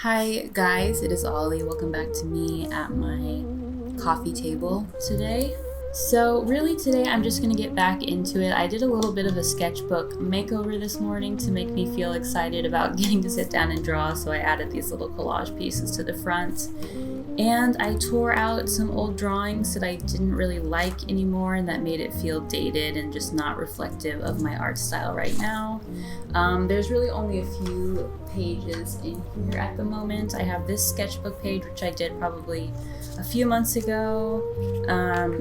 Hi guys, it is Ollie. Welcome back to me at my coffee table today. So really today I'm just going to get back into it. I did a little bit of a sketchbook makeover this morning to make me feel excited about getting to sit down and draw, so I added these little collage pieces to the front. And I tore out some old drawings that I didn't really like anymore and that made it feel dated and just not reflective of my art style right now. There's really only a few pages in here at the moment. I have this sketchbook page, which I did probably a few months ago.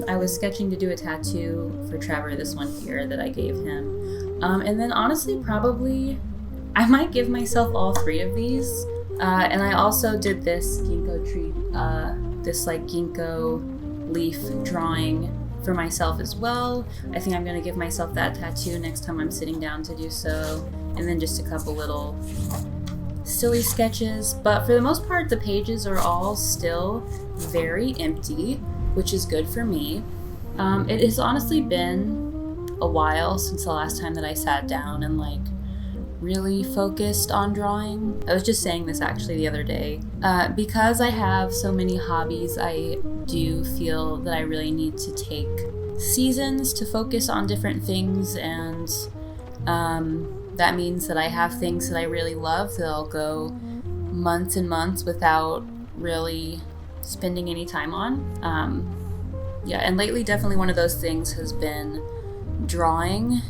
I was sketching to do a tattoo for Trevor, this one here that I gave him. And then honestly, probably I might give myself all three of these. And I also did this ginkgo tree, this like ginkgo leaf drawing for myself as well. I think I'm going to give myself that tattoo next time I'm sitting down to do so. And then just a couple little silly sketches. But for the most part, the pages are all still very empty, which is good for me. It has honestly been a while since the last time that I sat down and really focused on drawing. I was just saying this actually the other day. Because I have so many hobbies, I do feel that I really need to take seasons to focus on different things, and that means that I have things that I really love that I'll go months and months without really spending any time on. And lately definitely one of those things has been drawing.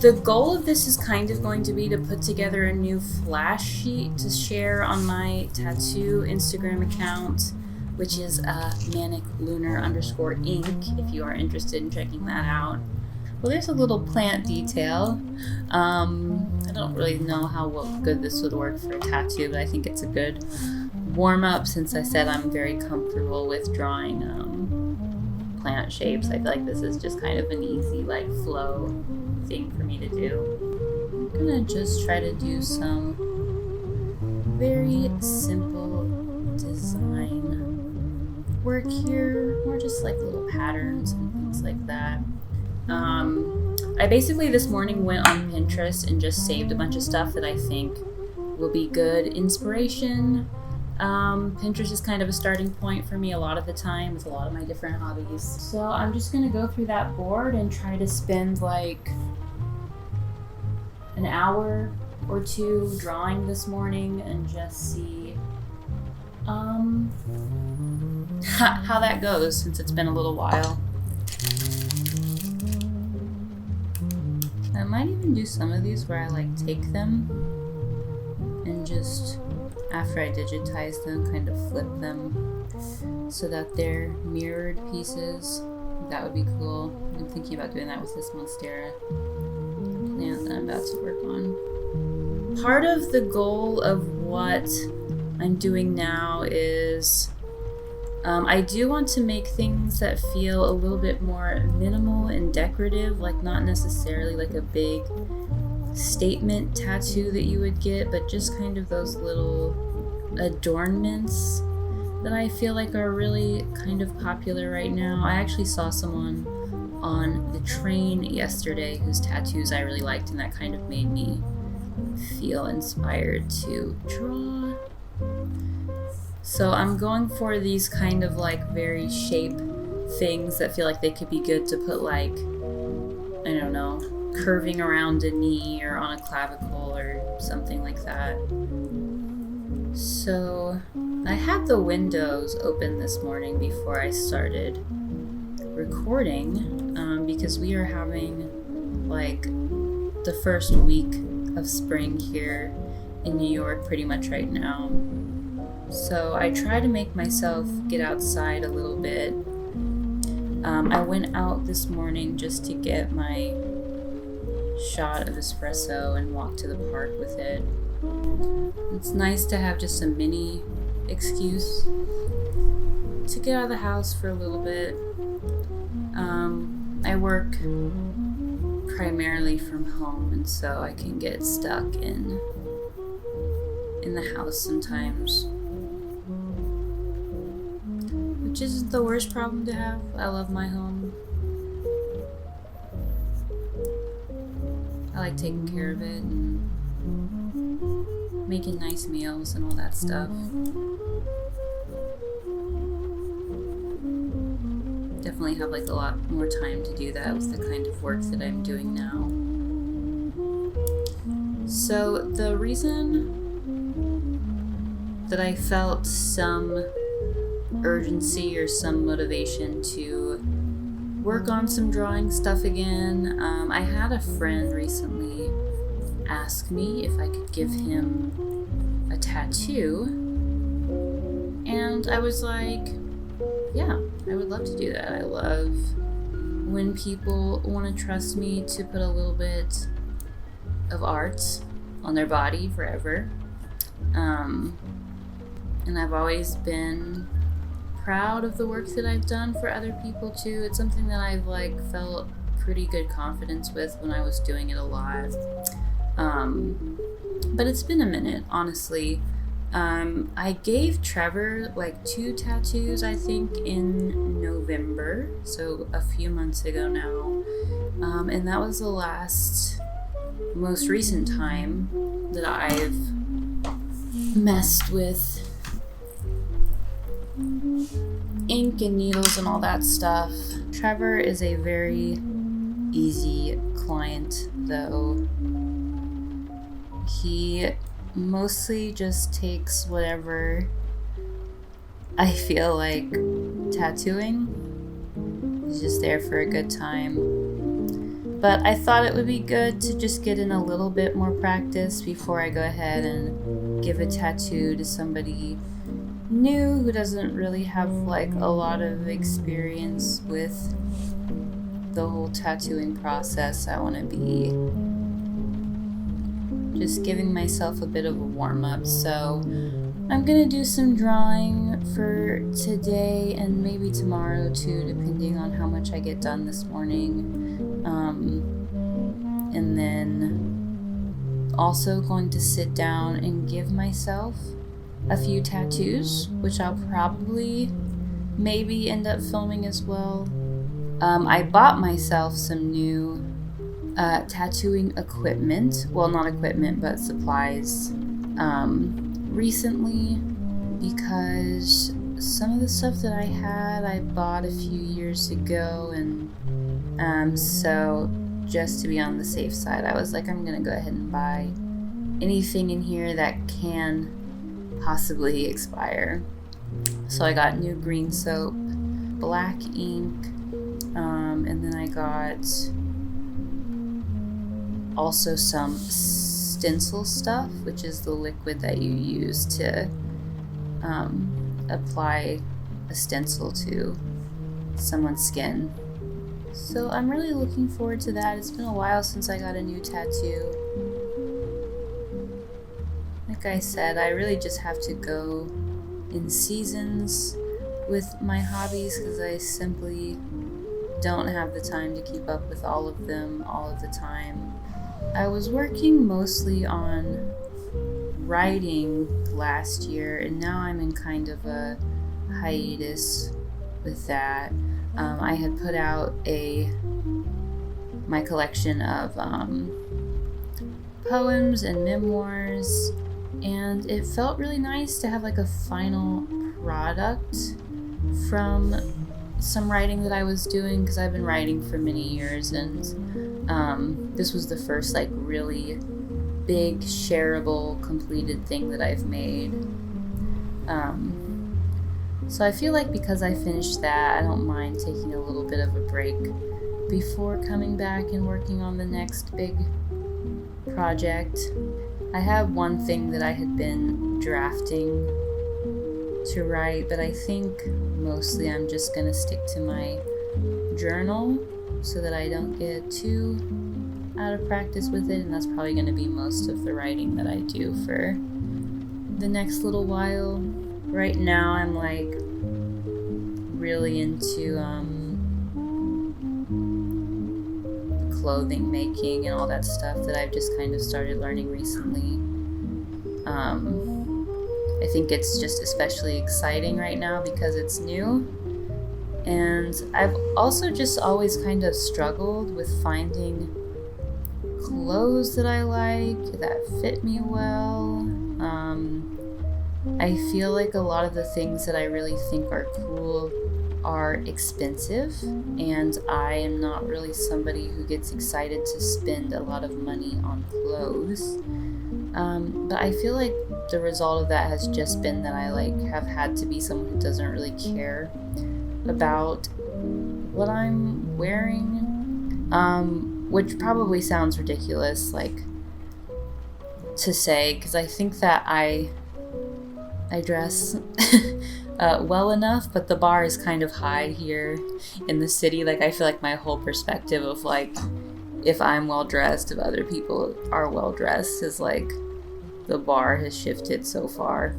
The goal of this is kind of going to be to put together a new flash sheet to share on my tattoo Instagram account, which is maniclunar_ink, if you are interested in checking that out. Well, there's a little plant detail. I don't really know how good this would work for a tattoo, but I think it's a good warm-up since I said I'm very comfortable with drawing plant shapes. I feel like this is just kind of an easy flow thing for me to do. I'm gonna just try to do some very simple design work here, more just little patterns and things like that. I basically this morning went on Pinterest and just saved a bunch of stuff that I think will be good inspiration. Pinterest is kind of a starting point for me a lot of the time with a lot of my different hobbies. So I'm just gonna go through that board and try to spend an hour or two drawing this morning and just see how that goes since it's been a little while. I might even do some of these where I take them and just after I digitize them kind of flip them so that they're mirrored pieces. That would be cool. I'm thinking about doing that with this monstera plant that I'm about to work on. Part of the goal of what I'm doing now is I do want to make things that feel a little bit more minimal and decorative, not necessarily a big statement tattoo that you would get, but just kind of those little adornments that I feel are really kind of popular right now. I actually saw someone on the train yesterday whose tattoos I really liked, and that kind of made me feel inspired to draw. So I'm going for these kind of very shape things that feel they could be good to put I don't know, curving around a knee or on a clavicle or something like that. So I had the windows open this morning before I started recording because we are having the first week of spring here in New York pretty much right now. So I try to make myself get outside a little bit. I went out this morning just to get my shot of espresso and walk to the park with it. It's nice to have just a mini excuse to get out of the house for a little bit. I work primarily from home, and so I can get stuck in the house sometimes, which isn't the worst problem to have. I love my home. I like taking care of it, and making nice meals and all that stuff. Definitely have like a lot more time to do that with the kind of work that I'm doing now. So the reason that I felt some urgency or some motivation to work on some drawing stuff again, I had a friend recently ask me if I could give him a tattoo, and I was like, yeah, I would love to do that. I love when people want to trust me to put a little bit of art on their body forever. And I've always been proud of the work that I've done for other people too. It's something that I've like felt pretty good confidence with when I was doing it a lot. But it's been a minute, honestly. I gave Trevor like 2 tattoos, I think, in November, so a few months ago now. And that was the most recent time that I've messed with ink and needles and all that stuff. Trevor is a very easy client, though. He mostly just takes whatever I feel like tattooing. He's just there for a good time. But I thought it would be good to just get in a little bit more practice before I go ahead and give a tattoo to somebody new who doesn't really have like a lot of experience with the whole tattooing process. I want to be just giving myself a bit of a warm-up. So I'm gonna do some drawing for today and maybe tomorrow too, depending on how much I get done this morning. And then also going to sit down and give myself a few tattoos, which I'll probably maybe end up filming as well. I bought myself some new tattooing equipment. Well, not equipment, but supplies recently, because some of the stuff that I had I bought a few years ago, and so just to be on the safe side, I was like, I'm gonna go ahead and buy anything in here that can possibly expire. So I got new green soap, black ink, and then I got also some stencil stuff, which is the liquid that you use to apply a stencil to someone's skin. So I'm really looking forward to that. It's been a while since I got a new tattoo. Like I said, I really just have to go in seasons with my hobbies because I simply don't have the time to keep up with all of them all of the time. I was working mostly on writing last year, and now I'm in kind of a hiatus with that. I had put out my collection of poems and memoirs, and it felt really nice to have like a final product from some writing that I was doing, because I've been writing for many years, and this was the first like really big shareable completed thing that I've made. So I feel like because I finished that, I don't mind taking a little bit of a break before coming back and working on the next big project. I have one thing that I had been drafting to write, but I think mostly I'm just gonna stick to my journal so that I don't get too out of practice with it, and that's probably gonna be most of the writing that I do for the next little while. Right now I'm like really into clothing making and all that stuff that I've just kind of started learning recently. I think it's just especially exciting right now because it's new, and I've also just always kind of struggled with finding clothes that I like, that fit me well, I feel like a lot of the things that I really think are cool are expensive, and I am not really somebody who gets excited to spend a lot of money on clothes. But I feel like the result of that has just been that I have had to be someone who doesn't really care about what I'm wearing, which probably sounds ridiculous, to say, because I think that I dress well enough, but the bar is kind of high here in the city. I feel like my whole perspective of if I'm well dressed, if other people are well dressed, is the bar has shifted so far.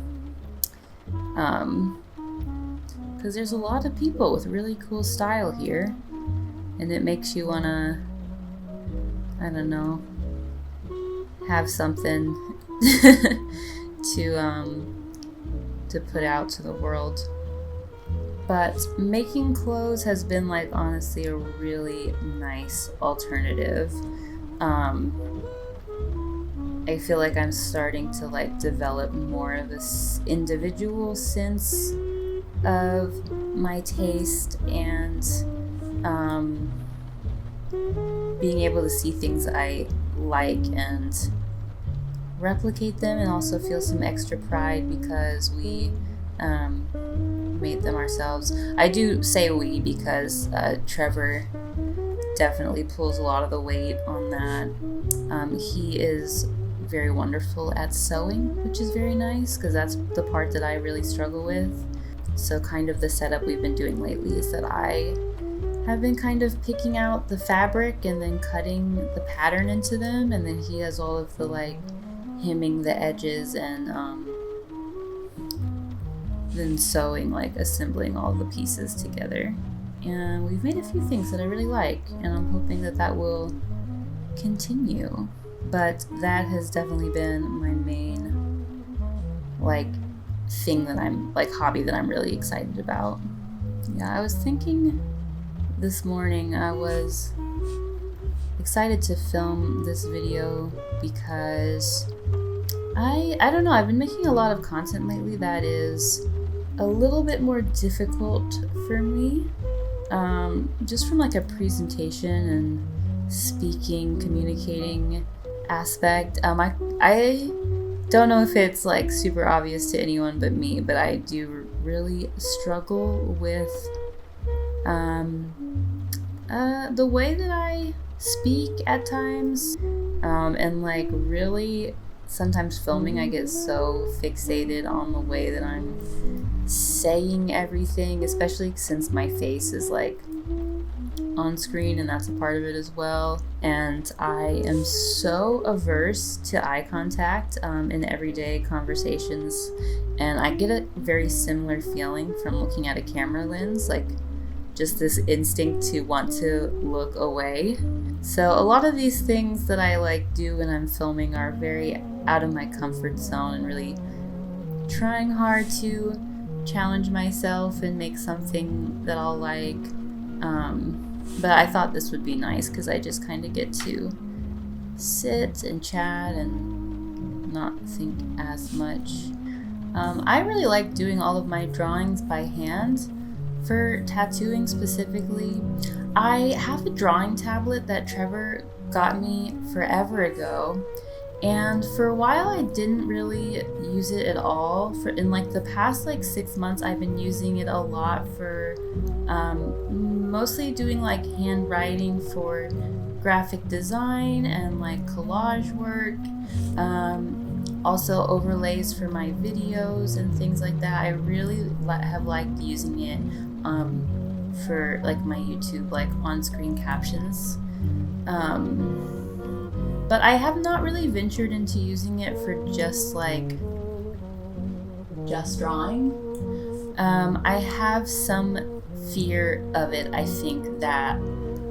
Because there's a lot of people with really cool style here, and it makes you wanna, I don't know, have something to put out to the world. But making clothes has been honestly a really nice alternative. I feel like I'm starting to develop more of this individual sense of my taste, and being able to see things I like and replicate them, and also feel some extra pride because we made them ourselves. I do say we because Trevor definitely pulls a lot of the weight on that. He is very wonderful at sewing, which is very nice because that's the part that I really struggle with. So kind of the setup we've been doing lately is that I have been kind of picking out the fabric and then cutting the pattern into them, and then he has all of the hemming the edges and then sewing, assembling all the pieces together. And we've made a few things that I really like, and I'm hoping that that will continue. But that has definitely been my main thing that I'm hobby that I'm really excited about. Yeah, I was thinking this morning, I was excited to film this video because I don't know, I've been making a lot of content lately that is a little bit more difficult for me, just from a presentation and speaking, communicating aspect. I don't know if it's super obvious to anyone but me, but I do really struggle with the way that I speak at times, and really sometimes filming I get so fixated on the way that I'm saying everything, especially since my face is on screen, and that's a part of it as well. And I am so averse to eye contact in everyday conversations, and I get a very similar feeling from looking at a camera lens, just this instinct to want to look away. So a lot of these things that I do when I'm filming are very out of my comfort zone, and really trying hard to challenge myself and make something that I'll like. But I thought this would be nice because I just kind of get to sit and chat and not think as much. I really like doing all of my drawings by hand. For tattooing specifically, I have a drawing tablet that Trevor got me forever ago, and for a while I didn't really use it at all. In the past 6 months, I've been using it a lot for mostly doing handwriting for graphic design and collage work, also overlays for my videos and things like that. I really have liked using it for my YouTube on-screen captions, but I have not really ventured into using it for just drawing. I have some fear of it. I think that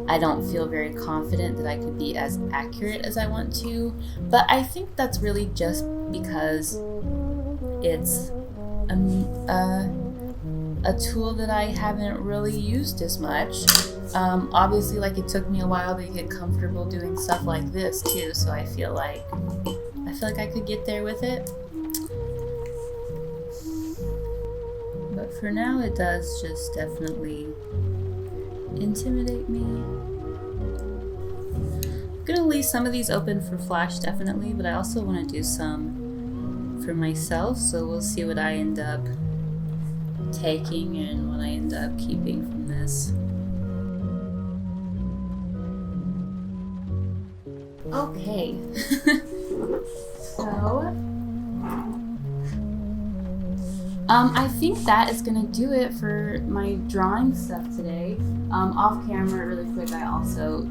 I don't feel very confident that I could be as accurate as I want to, but I think that's really just because it's a tool that I haven't really used as much. Obviously, it took me a while to get comfortable doing stuff like this too, so I feel like I could get there with it. but for now it does just definitely intimidate me. I'm gonna leave some of these open for Flash definitely, but I also want to do some for myself, so we'll see what I end up taking and what I end up keeping from this. Okay, so I think that is gonna do it for my drawing stuff today. Off camera, really quick, I also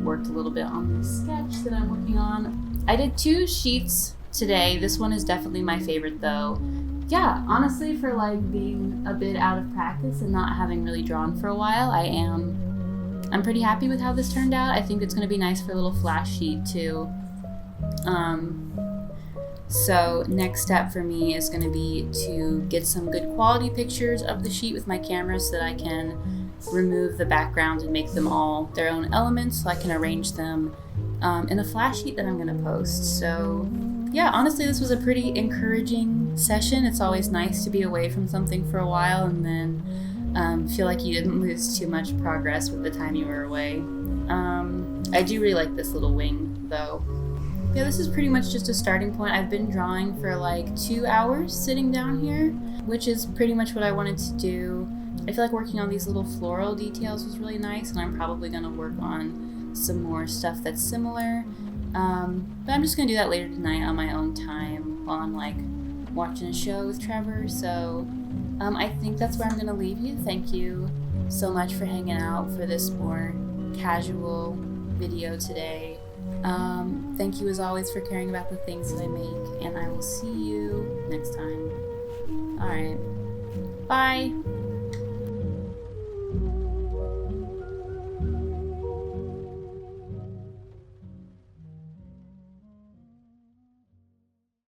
worked a little bit on this sketch that I'm working on. I did 2 sheets today. This one is definitely my favorite though. Yeah, honestly, for like being a bit out of practice and not having really drawn for a while, I'm pretty happy with how this turned out. I think it's gonna be nice for a little flash sheet too. So next step for me is going to be to get some good quality pictures of the sheet with my camera so that I can remove the background and make them all their own elements so I can arrange them in a flash sheet that I'm going to post. So yeah, honestly, this was a pretty encouraging session. It's always nice to be away from something for a while and then feel like you didn't lose too much progress with the time you were away. I do really like this little wing though. Yeah, this is pretty much just a starting point. I've been drawing for like 2 hours sitting down here, which is pretty much what I wanted to do. I feel like working on these little floral details was really nice, and I'm probably going to work on some more stuff that's similar. But I'm just going to do that later tonight on my own time while I'm like watching a show with Trevor. So I think that's where I'm going to leave you. Thank you so much for hanging out for this more casual video today. Thank you as always for caring about the things that I make, and I will see you next time. Alright, bye!